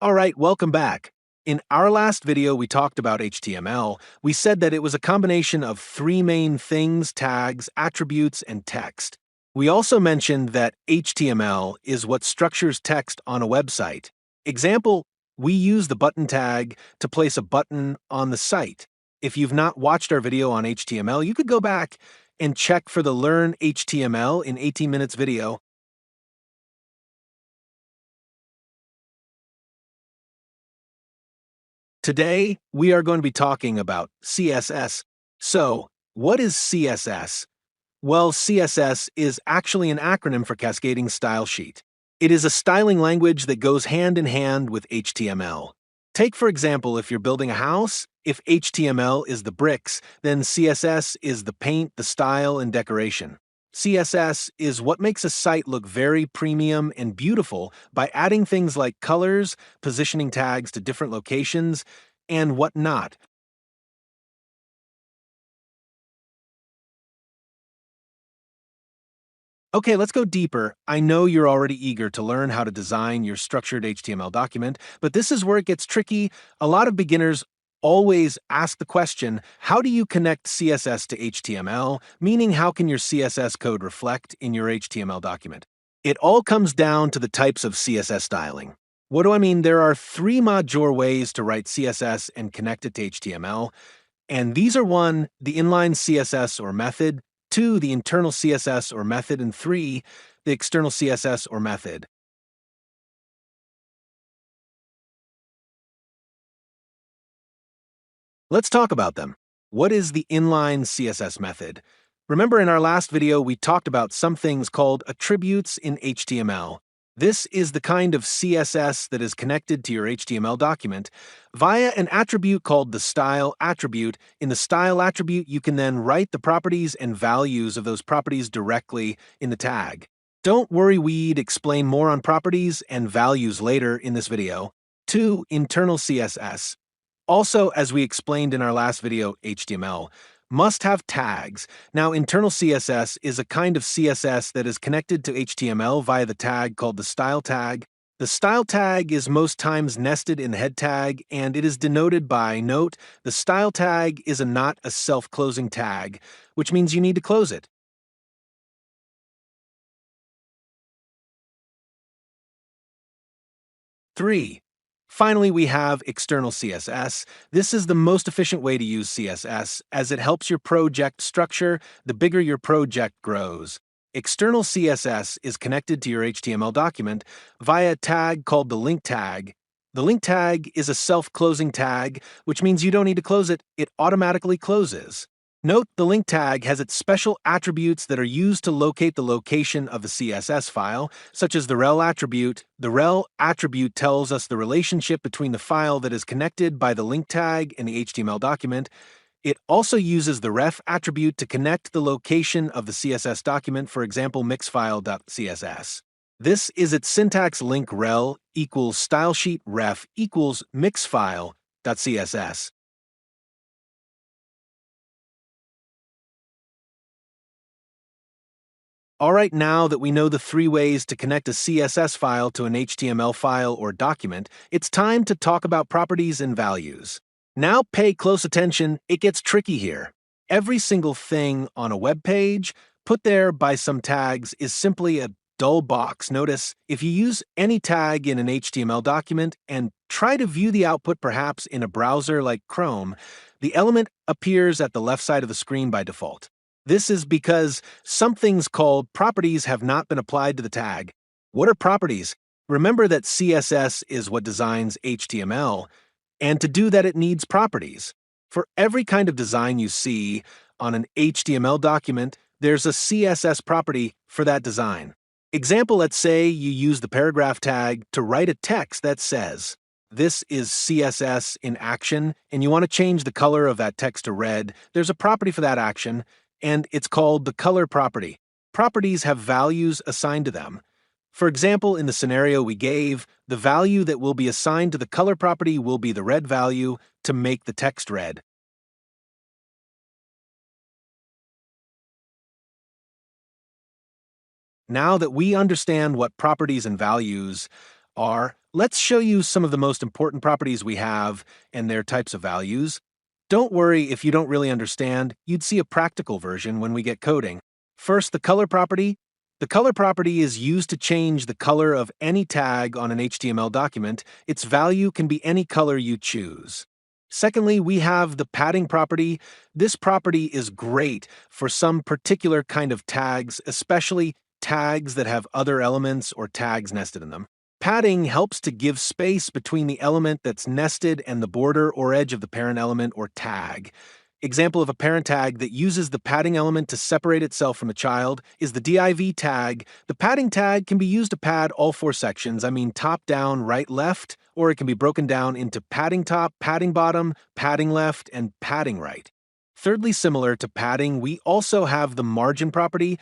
All right, welcome back. In our last video, we talked about HTML. We said that it was a combination of three main things: tags, attributes, and text. We also mentioned that HTML is what structures text on a website. Example, we use the button tag to place a button on the site. If you've not watched our video on HTML, you could go back and check for the Learn HTML in 18 Minutes video. Today, we are going to be talking about CSS. So, what is CSS? Well, CSS is actually an acronym for Cascading Style Sheet. It is a styling language that goes hand in hand with HTML. Take, for example, if you're building a house, if HTML is the bricks, then CSS is the paint, the style, and decoration. CSS is what makes a site look very premium and beautiful by adding things like colors, positioning tags to different locations, and whatnot. Okay, let's go deeper. I know you're already eager to learn how to design your structured HTML document, but this is where it gets tricky. A lot of beginners always ask the question, how do you connect CSS to HTML? Meaning, how can your CSS code reflect in your HTML document? It all comes down to the types of CSS styling. What do I mean? There are three major ways to write CSS and connect it to HTML. And these are: one, the inline CSS or method; two, the internal CSS or method; and three, the external CSS or method. Let's talk about them. What is the inline CSS method? Remember, in our last video, we talked about some things called attributes in HTML. This is the kind of CSS that is connected to your HTML document via an attribute called the style attribute. In the style attribute, you can then write the properties and values of those properties directly in the tag. Don't worry, we'd explain more on properties and values later in this video. 2. Internal CSS. Also, as we explained in our last video, HTML must have tags. Now, internal CSS is a kind of CSS that is connected to HTML via the tag called the style tag. The style tag is most times nested in the head tag, and it is denoted by, note, the style tag is not a self-closing tag, which means you need to close it. 3. Finally, we have external CSS. This is the most efficient way to use CSS, as it helps your project structure the bigger your project grows. External CSS is connected to your HTML document via a tag called the link tag. The link tag is a self-closing tag, which means you don't need to close it, it automatically closes. Note the link tag has its special attributes that are used to locate the location of a CSS file, such as the rel attribute. The rel attribute tells us the relationship between the file that is connected by the link tag and the HTML document. It also uses the ref attribute to connect the location of the CSS document, for example, mixfile.css. This is its syntax: link rel equals stylesheet ref equals mixfile.css. All right, now that we know the three ways to connect a CSS file to an HTML file or document, it's time to talk about properties and values. Now pay close attention, it gets tricky here. Every single thing on a web page, put there by some tags, is simply a dull box. Notice, if you use any tag in an HTML document and try to view the output perhaps in a browser like Chrome, the element appears at the left side of the screen by default. This is because some things called properties have not been applied to the tag. What are properties? Remember that CSS is what designs HTML, and to do that it needs properties. For every kind of design you see on an HTML document, there's a CSS property for that design. Example, let's say you use the paragraph tag to write a text that says, "This is CSS in action," and you want to change the color of that text to red. There's a property for that action, and it's called the color property. Properties have values assigned to them. For example, in the scenario we gave, the value that will be assigned to the color property will be the red value to make the text red. Now that we understand what properties and values let's show you some of the most important properties we have and their types of values. Don't worry if you don't really understand, you'd see a practical version when we get coding. First, the color property. The color property is used to change the color of any tag on an HTML document. Its value can be any color you choose. Secondly, we have the padding property. This property is great for some particular kind of tags, especially tags that have other elements or tags nested in them. Padding helps to give space between the element that's nested and the border or edge of the parent element or tag. Example of a parent tag that uses the padding element to separate itself from a child is the div tag. The padding tag can be used to pad all four sections, I mean top, down, right, left, or it can be broken down into padding top, padding bottom, padding left, and padding right. Thirdly, similar to padding, we also have the margin property,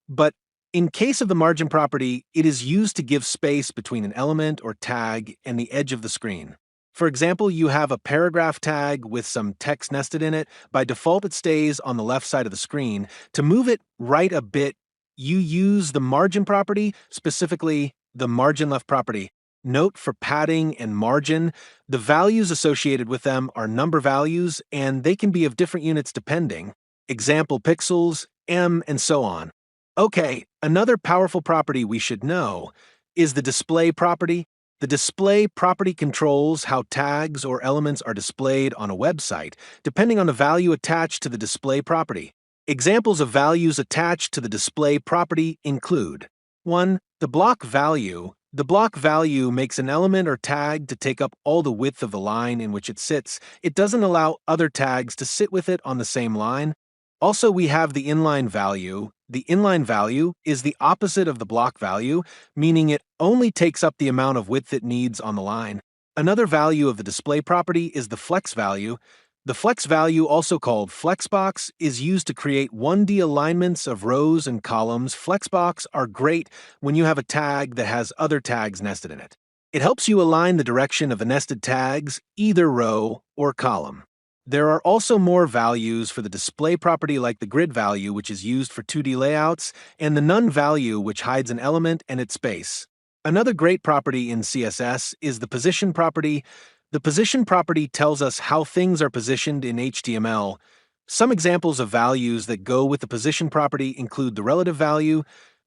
but in case of the margin property, it is used to give space between an element or tag and the edge of the screen. For example, you have a paragraph tag with some text nested in it. By default, it stays on the left side of the screen. To move it right a bit, you use the margin property, specifically the margin left property. Note for padding and margin, the values associated with them are number values, and they can be of different units depending. Example pixels, em, and so on. Okay, another powerful property we should know is the display property. The display property controls how tags or elements are displayed on a website, depending on the value attached to the display property. Examples of values attached to the display property include 1. The block value. The block value makes an element or tag to take up all the width of the line in which it sits. It doesn't allow other tags to sit with it on the same line. Also, we have the inline value. The inline value is the opposite of the block value, meaning it only takes up the amount of width it needs on the line. Another value of the display property is the flex value. The flex value, also called flexbox, is used to create 1D alignments of rows and columns. Flexbox are great when you have a tag that has other tags nested in it. It helps you align the direction of the nested tags, either row or column. There are also more values for the display property like the grid value, which is used for 2D layouts, and the none value, which hides an element and its space. Another great property in CSS is the position property. The position property tells us how things are positioned in HTML. Some examples of values that go with the position property include the relative value,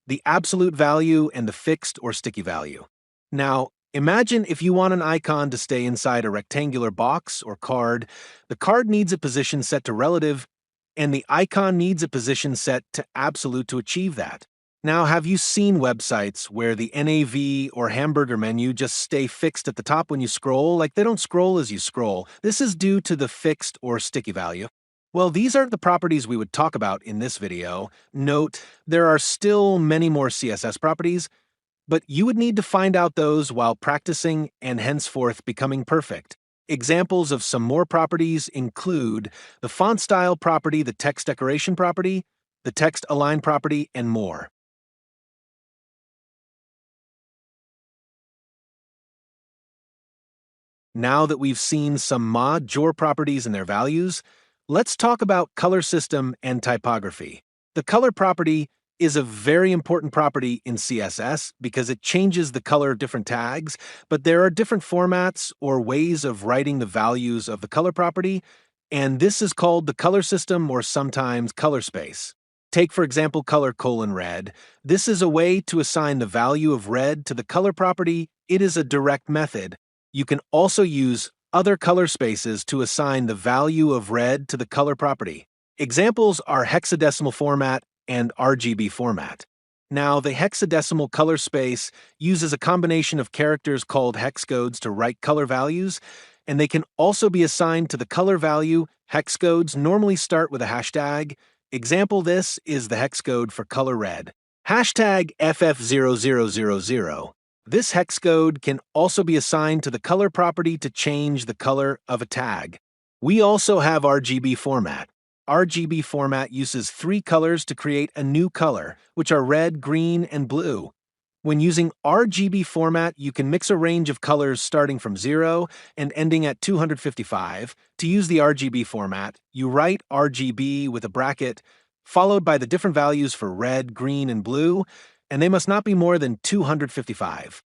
the absolute value, and the fixed or sticky value. Now, imagine if you want an icon to stay inside a rectangular box or card. The card needs a position set to relative, and the icon needs a position set to absolute to achieve that. Now, have you seen websites where the NAV or hamburger menu just stay fixed at the top when you scroll? Like they don't scroll as you scroll. This is due to the fixed or sticky value. Well, these aren't the properties we would talk about in this video. Note, there are still many more CSS properties, but you would need to find out those while practicing and henceforth becoming perfect. Examples of some more properties include the font style property, the text decoration property, the text align property, and more. Now that we've seen some mod/jor properties and their values, let's talk about color system and typography. The color property is a very important property in CSS because it changes the color of different tags, but there are different formats or ways of writing the values of the color property, and this is called the color system or sometimes color space. Take, for example, color::red. This is a way to assign the value of red to the color property. It is a direct method. You can also use other color spaces to assign the value of red to the color property. Examples are hexadecimal format and RGB format. Now, the hexadecimal color space uses a combination of characters called hex codes to write color values, and they can also be assigned to the color value. Hex codes normally start with a hashtag. Example this is the hex code for color red. Hashtag FF0000. This hex code can also be assigned to the color property to change the color of a tag. We also have RGB format. RGB format uses 3 colors to create a new color, which are red, green, and blue. When using RGB format, you can mix a range of colors starting from 0 and ending at 255. To use the RGB format, you write RGB with a bracket, followed by the different values for red, green, and blue, and they must not be more than 255.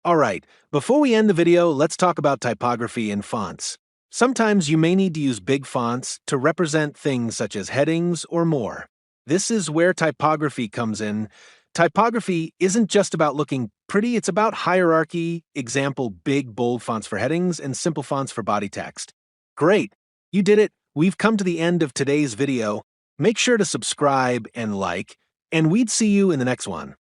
Alright, before we end the video, let's talk about typography and fonts. Sometimes you may need to use big fonts to represent things such as headings or more. This is where typography comes in. Typography isn't just about looking pretty, it's about hierarchy, example, big, bold fonts for headings and simple fonts for body text. Great, you did it. We've come to the end of today's video. Make sure to subscribe and like, and we'd see you in the next one.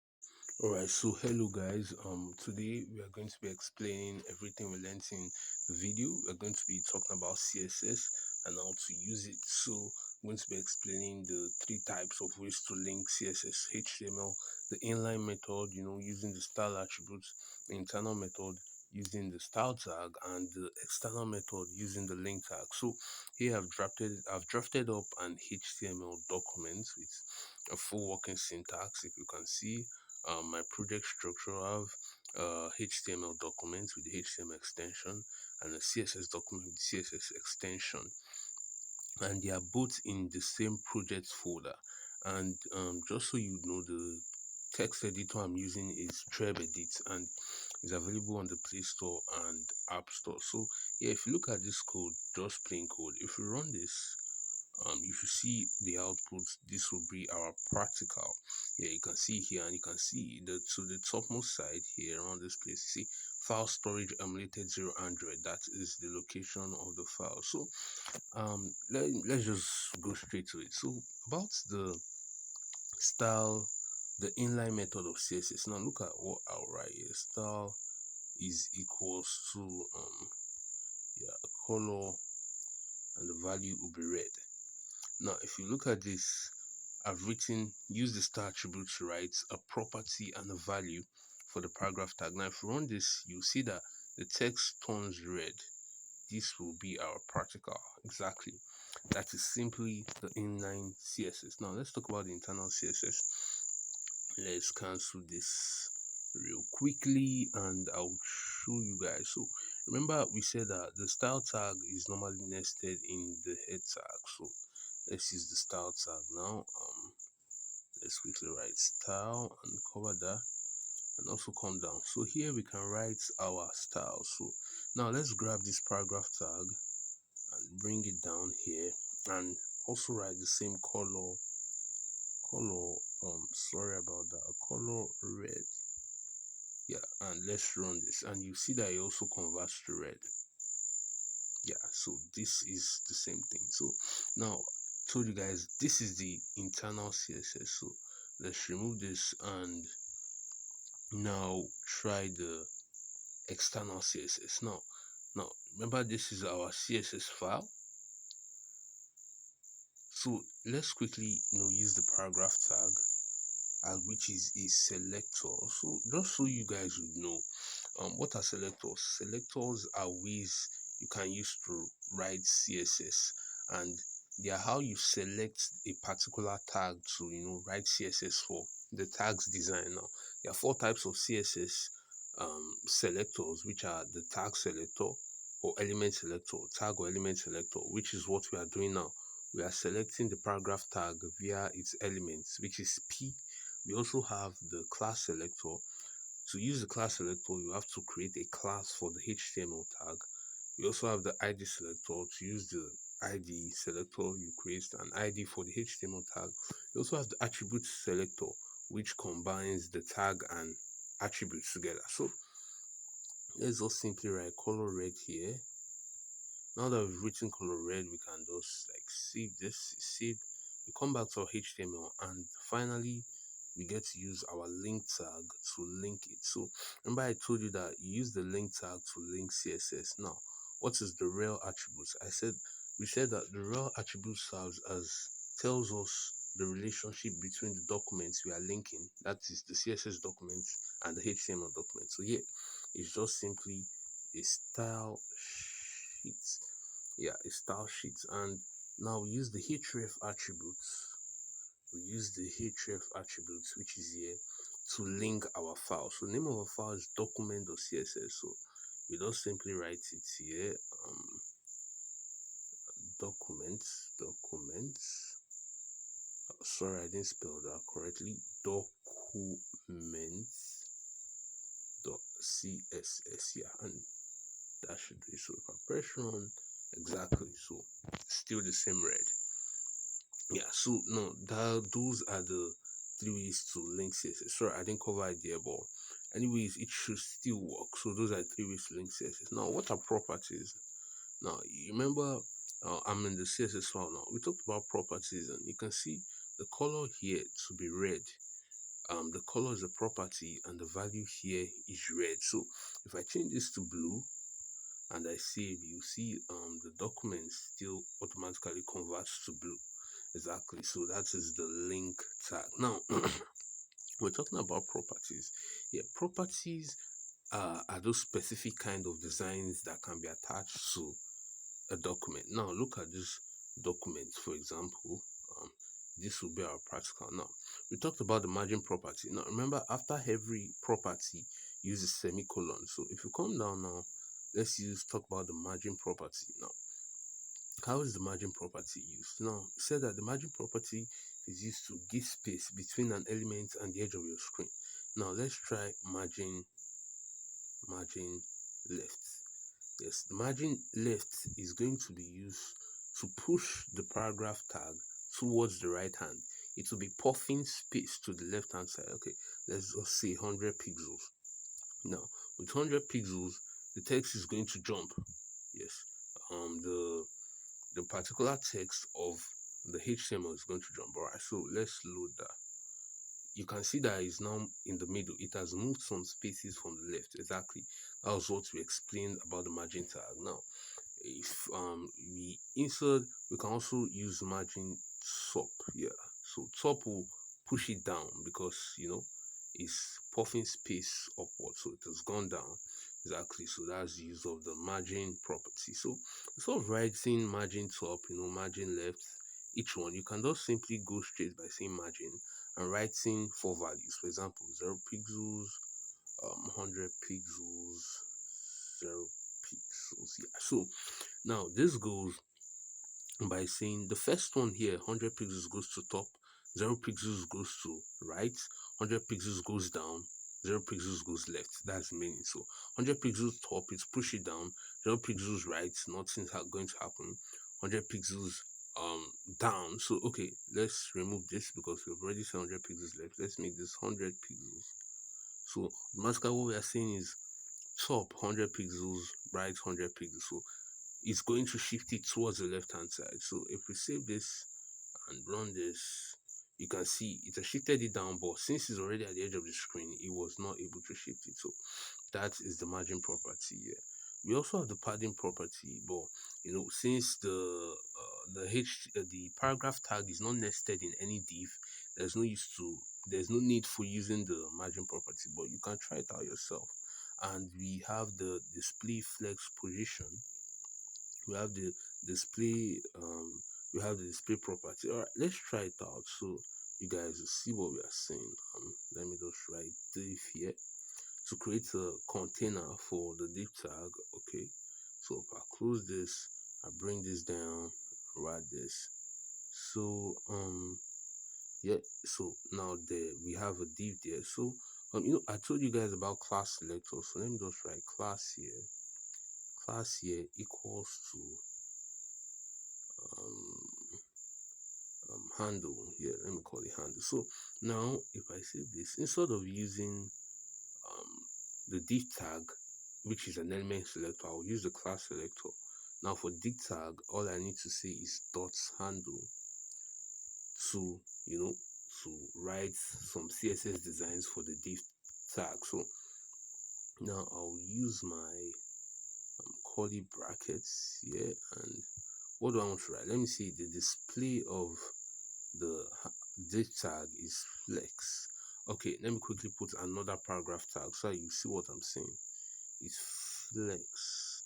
Alright, so hello guys. Today we are going to be explaining everything we learned in the video. We're going to be talking about CSS and how to use it. So I'm going to be explaining the three types of ways to link CSS: HTML, the inline method, using the style attributes, the internal method using the style tag, and the external method using the link tag. So here I've drafted up an HTML document with a full working syntax. If you can see my project structure, I have HTML documents with the HTML extension and a CSS document with CSS extension, and they are both in the same project folder. And just so you know, the text editor I'm using is Edit, and is available on the Play Store and App Store. So yeah, if you look at this code, just plain code, if you run this, if you see the output, this will be our practical. Yeah, you can see here, and you can see that to the topmost side here around this place, you see file storage emulated 0 Android. That is the location of the file. So let's just go straight to it. So about the style, the inline method of CSS. Now look at what I'll write here. Style is equals to yeah, a color, and the value will be red. Now, if you look at this, I've written use the star attribute to write a property and a value for the paragraph tag. Now, if you run this, you'll see that the text turns red. This will be our practical. Exactly. That is simply the inline CSS. Now, let's talk about the internal CSS. Let's cancel this real quickly and I'll show you guys. So remember we said that the style tag is normally nested in the head tag. So let's use the style tag now. Let's quickly write style and cover that, and also come down. So here we can write our style. So now let's grab this paragraph tag and bring it down here, and also write the same color sorry about that, color red. Yeah, and let's run this, and you see that it also converts to red. Yeah, so this is the same thing. So now told you guys this is the internal CSS. So let's remove this and now try the external CSS. Now remember this is our CSS file. So let's quickly use the paragraph tag, which is a selector. So just so you guys would know, what are selectors? Selectors are ways you can use to write CSS, and they are how you select a particular tag to write CSS for the tags design. Now there are four types of CSS selectors, which are the tag selector or element selector, tag or element selector, which is what we are doing now. We are selecting the paragraph tag via its elements, which is P. We also have the class selector. To use the class selector, you have to create a class for the HTML tag. We also have the ID selector. To use the ID selector, you create an ID for the HTML tag. You also have the attribute selector, which combines the tag and attributes together. So let's just simply write color red here. Now that we've written color red, we can just like save this, save. We come back to our HTML, and finally we get to use our link tag to link it. So remember I told you that you use the link tag to link CSS. Now, what is the rel attributes? We said that the rel attribute serves as tells us the relationship between the documents we are linking, that is the CSS documents and the HTML document. So here it's just simply a style sheet. Yeah, a style sheet. And now we use the href attributes. We use the href attributes, which is here, to link our file. So name of our file is document.css. So we just simply write it here. Documents. Sorry, I didn't spell that correctly. Documents .css, yeah, and that should be so press run. Exactly, so still the same red. Yeah, so no, those are the three ways to link CSS. Sorry, I didn't cover it there, but anyways, it should still work. So those are three ways to link CSS. Now, what are properties? Now, you remember, I'm in the CSS file now. We talked about properties, and you can see the color here to be red. The color is a property, and the value here is red. So if I change this to blue and I save, you see the document still automatically converts to blue. Exactly. So that is the link tag. Now we're talking about properties. Yeah, properties are those specific kind of designs that can be attached to a document. Now look at this document, for example. Um, this will be our practical. Now we talked about the margin property. Now remember, after every property, use a semicolon. So if you come down now, let's talk about the margin property. Now, how is the margin property used? Now, it said that the margin property is used to give space between an element and the edge of your screen. Now, let's try margin left. Yes, the margin left is going to be used to push the paragraph tag towards the right hand. It will be puffing space to the left hand side. Okay, let's just say 100 pixels. Now, with 100 pixels, the text is going to jump. Yes, the particular text of the HTML is going to jump. Alright, so let's load that. You can see that it's now in the middle. It has moved some spaces from the left. Exactly. That was what we explained about the margin tag. Now, if we insert, we can also use margin top. Yeah, so top will push it down because it's puffing space upward, so it has gone down. Exactly, so that's the use of the margin property. So instead of writing margin top, margin left, each one, you can just simply go straight by saying margin and writing four values. For example, 0 pixels, 100 pixels, 0 pixels. Yeah, so now this goes by saying the first one here, 100 pixels goes to top, 0 pixels goes to right, 100 pixels goes down, 0 pixels goes left. That's the meaning. So 100 pixels top, it's push it down, 0 pixels right, nothing's going to happen, 100 pixels down. So okay, let's remove this because we've already said 100 pixels left. Let's make this 100 pixels. So automatically what we are saying is top 100 pixels, right 100 pixels. So it's going to shift it towards the left hand side. So if we save this and run this, you can see it has shifted it down, but since it's already at the edge of the screen, it was not able to shift it. So that is the margin property here. We also have the padding property, but since the paragraph tag is not nested in any div, there's no use to there's no need for using the margin property, but you can try it out yourself. And we have the display flex position. We have the display we have the display property. All right, let's try it out so you guys will see what we are saying. Let me just write div here to create a container for the div tag. Okay, so if I close this, I bring this down, write this. So yeah, so now there we have a div there. So I told you guys about class selector, so let me just write class here. Class here equals to handle here. Let me call it handle. So now if I save this, instead of using the div tag, which is an element selector, I'll use the class selector. Now for div tag, all I need to say is dot handle to to write some CSS designs for the div tag. So now I'll use my curly brackets here, and what do I want to write? Let me see. The display of the div tag is flex. Okay, let me quickly put another paragraph tag so you see what I'm saying. It's flex.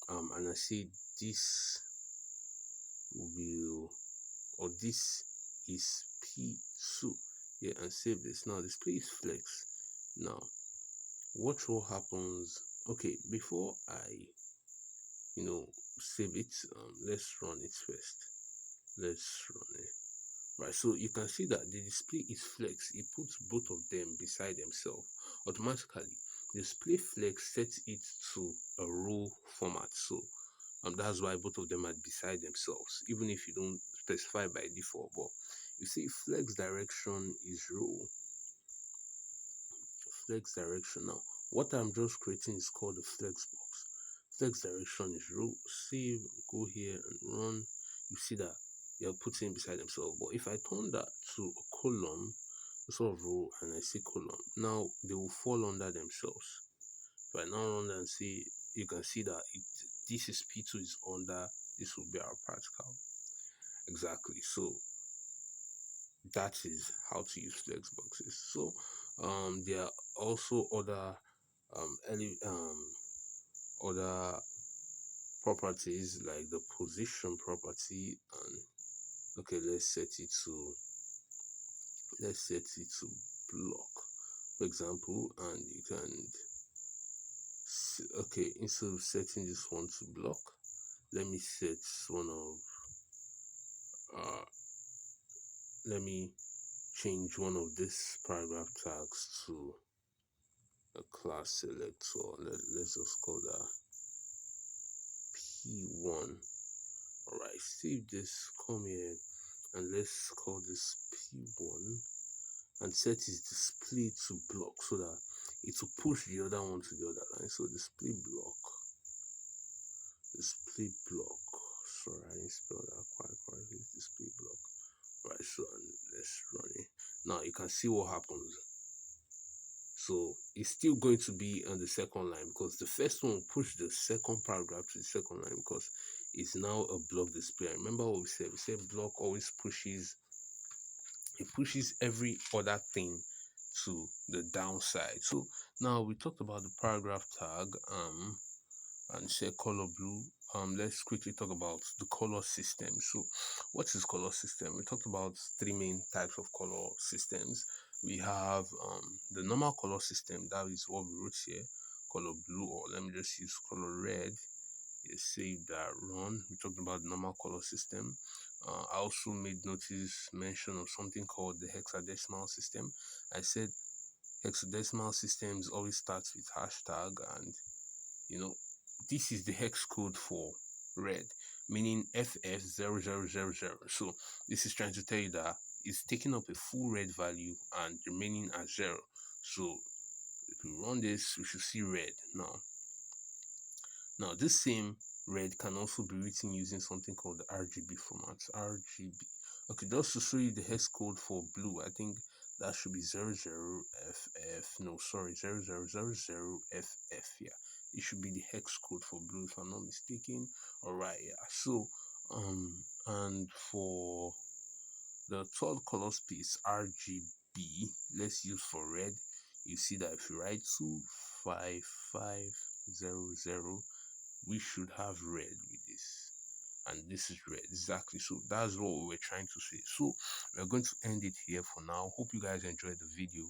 And I say this will, or this is P2. Yeah, and save this. Now display is flex. Now watch what happens. Okay, before I save it, let's run it first. Let's run it. Right, so you can see that the display is flex. It puts both of them beside themselves automatically. Display flex sets it to a row format. So that's why both of them are beside themselves, even if you don't specify by default. But you see, flex direction is row. Flex direction now. What I'm just creating is called the flex box. Flex direction is row. Save, go here and run. You see that they're putting beside themselves. But if I turn that to a column, sort of row, and I say column, now they will fall under themselves. If I now run and see, you can see that this is P2 is under, this will be our practical. Exactly. So that is how to use flex boxes. So there are also other um, other properties like the position property. And okay, let's set it to block, for example. And you can okay, instead of setting this one to block, let me set one of let me change one of these paragraph tags to a class selector. Let's just call that P1. Alright, save this, come here, and let's call this P1 and set its display to block so that it will push the other one to the other line. So display block. Sorry, I didn't spell that quite correctly. Display block. Right, so let's run it. Now you can see what happens. So it's still going to be on the second line because the first one will push the second paragraph to the second line because it's now a block display. Remember what we said? We said block always pushes, it pushes every other thing to the downside. So now we talked about the paragraph tag and say color blue. Let's quickly talk about the color system. So what is color system? We talked about three main types of color systems. We have the normal color system, that is what we wrote here, color blue, or let me just use color red. You save that, run. We talked about the normal color system. I also made notice mention of something called the hexadecimal system. I said hexadecimal systems always starts with hashtag, and you know, this is the hex code for red, meaning FF0000. So this is trying to tell you that it's taking up a full red value and remaining as 0. So if we run this, we should see red now. Now this same red can also be written using something called the RGB format. RGB. Okay, just to show you the hex code for blue, I think that should be 00FF. No, sorry, 0000FF. Yeah, it should be the hex code for blue if I'm not mistaken. Alright, yeah. So and for the third color space RGB, let's use for red. You see that if you write 25500, we should have red with this, and this is red exactly. So that's what we were trying to say. So we're going to end it here for now. Hope you guys enjoyed the video.